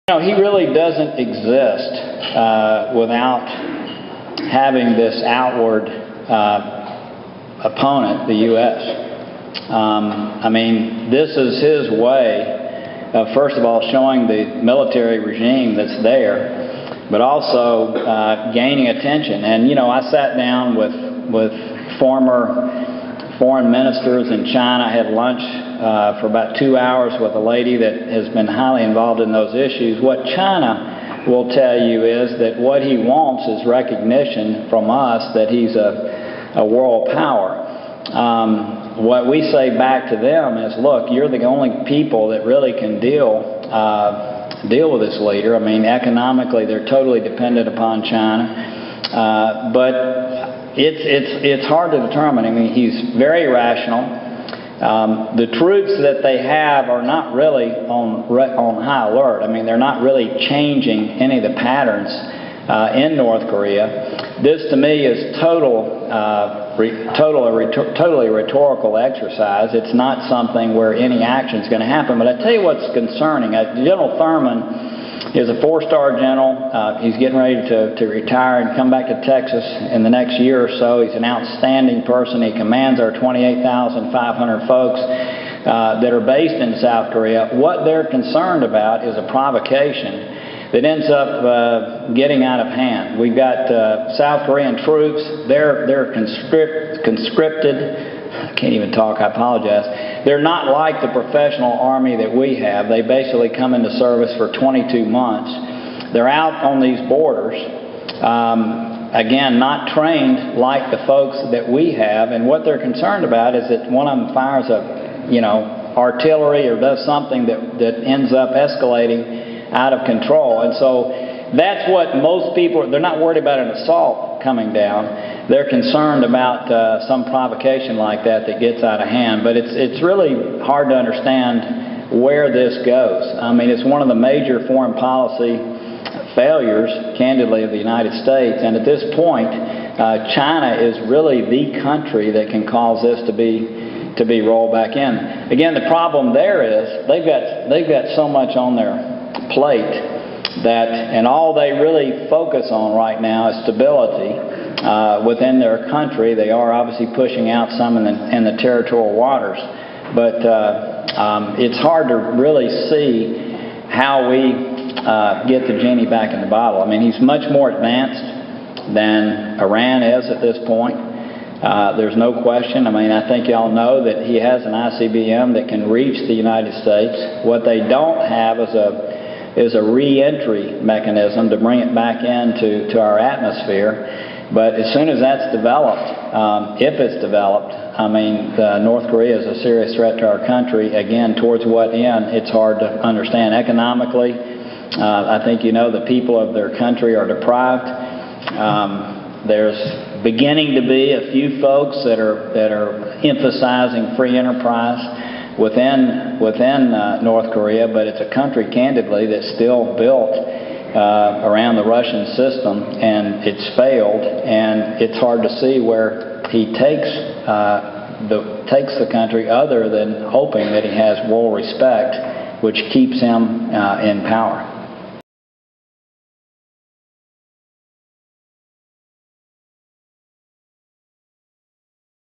You know, he really doesn't exist without having this outward opponent, the U.S. I mean, this is his way of, first of all, showing the military regime that's there, but also gaining attention. And, you know, I sat down with former foreign ministers in China. I had lunch for about 2 hours with a lady that has been highly involved in those issues. What China will tell you is that what he wants is recognition from us that he's a world power. What we say back to them is, look, you're the only people that really can deal with this leader. I mean, economically, they're totally dependent upon China. But it's hard to determine. I mean, he's very rational. The troops that they have are not really on high alert. I mean, they're not really changing any of the patterns in North Korea. This, to me, is totally rhetorical exercise. It's not something where any action is going to happen. But I tell you what's concerning. General Thurman is a four-star general. He's getting ready to retire and come back to Texas in the next year or so. He's an outstanding person. He commands our 28,500 folks that are based in South Korea. What they're concerned about is a provocation that ends up getting out of hand. We've got South Korean troops. They're conscripted. I can't even talk, I apologize. They're not like the professional army that we have. They basically come into service for 22 months. They're out on these borders, again, not trained like the folks that we have, and what they're concerned about is that one of them fires artillery or does something that ends up escalating out of control. And so that's what most people, they're not worried about an assault coming down. They're concerned about some provocation like that gets out of hand. But it's really hard to understand where this goes. I mean, it's one of the major foreign policy failures, candidly, of the United States. And at this point, China is really the country that can cause this to be rolled back in. Again, the problem there is they've got so much on their plate and all they really focus on right now is stability within their country. They are obviously pushing out some in the territorial waters, but it's hard to really see how we get the genie back in the bottle. I mean, he's much more advanced than Iran is at this point. There's no question. I mean, I think y'all know that he has an ICBM that can reach the United States. What they don't have is a re-entry mechanism to bring it back into our atmosphere. But as soon as that's developed, if it's developed, I mean, North Korea is a serious threat to our country. Again, towards what end, it's hard to understand. Economically, I think you know the people of their country are deprived. There's beginning to be a few folks that are emphasizing free enterprise within North Korea, but it's a country, candidly, that's still built around the Russian system, and it's failed, and it's hard to see where he takes the country other than hoping that he has world respect, which keeps him in power.